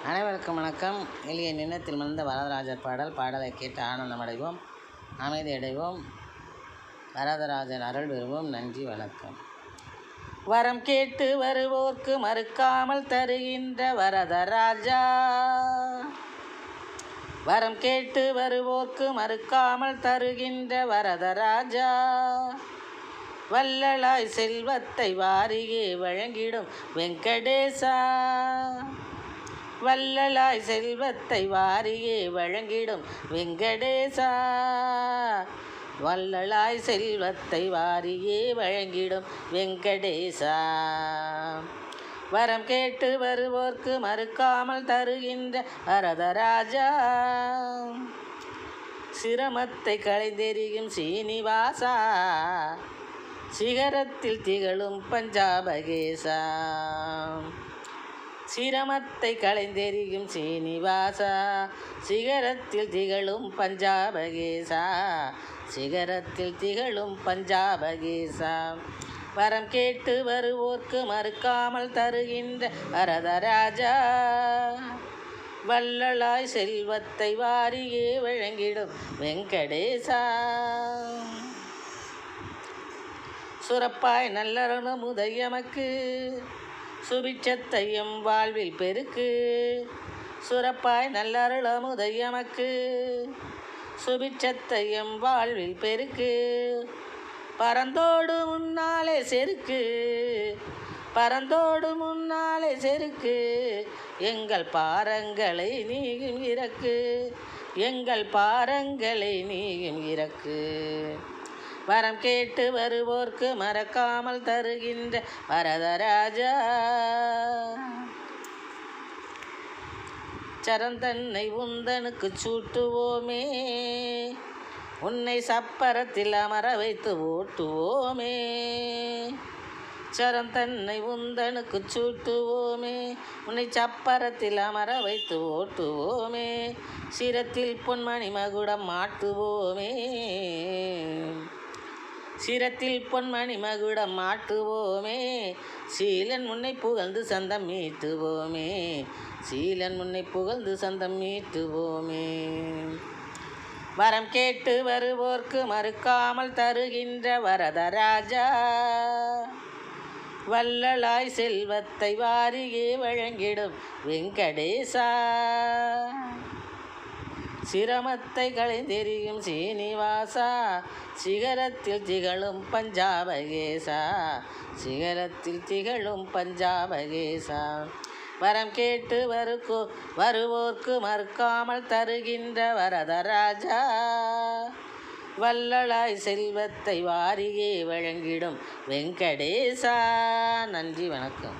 அனைவருக்கும் வணக்கம். எளிய நினைத்தில் மறந்த வரதராஜர் பாடலை கேட்டு ஆனந்தமடைவோம், அமைதி அடைவோம், வரதராஜன் அருள் பெறுவோம். நன்றி, வணக்கம். வரம் கேட்டு வருவோர்க்கு மறுக்காமல் தருகின்ற வரதராஜா, வரம் கேட்டு வருவோர்க்கு மறுக்காமல் தருகின்ற வரதராஜா, வள்ளலாய் செல்வத்தை வாரியே வழங்கிடும் வெங்கடேசா, வள்ளலாய் செல்வத்தை வாரியே வழங்கிடும் வெங்கடேசா, வள்ளலாய் செல்வத்தை வாரியே வழங்கிடும் வெங்கடேசா, வரம் கேட்டு வருவோர்க்கு மறுக்காமல் தருகின்ற வரதராஜா, சிரமத்தை களைந்தெறியும் சீனிவாசா, சிகரத்தில் திகழும் பஞ்சாபகேசா, சிரமத்தை களைந்தெறியும் சீனிவாசா, சிகரத்தில் திகழும் பஞ்சாபகேசா, சிகரத்தில் திகழும் பஞ்சாபகேசா, வரம் கேட்டு வருவோர்க்கு மறுக்காமல் தருகின்ற வரதராஜா, வள்ளலாய் செல்வத்தை வாரியே வழங்கிடும் வெங்கடேசா, சுரப்பாய் நல்லறனும் உதயமக்கு, சுபிட்சத்தையும் வாழ்வில் பெருக்கு, சுரப்பாய் நல்லருளம் உதயமக்கு, சுபிட்சத்தையும் வாழ்வில் பெருக்கு, பரந்தோடு முன்னாலே செருக்கு, பரந்தோடு முன்னாலே செருக்கு, எங்கள் பாரங்களை நீயும் இறக்கு, எங்கள் பாரங்களை நீயும் இறக்கு, வரம் கேட்டு வருவோர்க்கு மறக்காமல் தருகின்ற வரதராஜா, சரந்தன்னை உந்தனுக்கு சூட்டுவோமே, உன்னை சப்பரத்தில் அமர வைத்து ஓட்டுவோமே, சரந்தன்னை உந்தனுக்கு சூட்டுவோமே, உன்னை சப்பரத்தில் அமர வைத்து ஓட்டுவோமே, சிரத்தில் பொன்மணி மகுடம் மாட்டுவோமே, சிரத்தில் பொன்மணி மகுடம் மாட்டுவோமே, சீலன் முன்னை புகழ்ந்து சந்தம் மீட்டுவோமே, சீலன் முன்னை புகழ்ந்து சந்தம் மீட்டுவோமே, வரம் கேட்டு வருவோர்க்கு மறுக்காமல் தருகின்ற வரதராஜா, வள்ளலாய் செல்வத்தை வாரியே வழங்கிடும் வெங்கடேசா, சிரமத்தை களைந்தெறியும் சீனிவாசா, சிகரத்தில் திகழும் பஞ்சாபகேசா, சிகரத்தில் திகழும் பஞ்சாபகேசா, வரம் கேட்டு வருவோர்க்கு மறுக்காமல் தருகின்ற வரதராஜா, வள்ளலாய் செல்வத்தை வாரியே வழங்கிடும் வெங்கடேசா. நன்றி, வணக்கம்.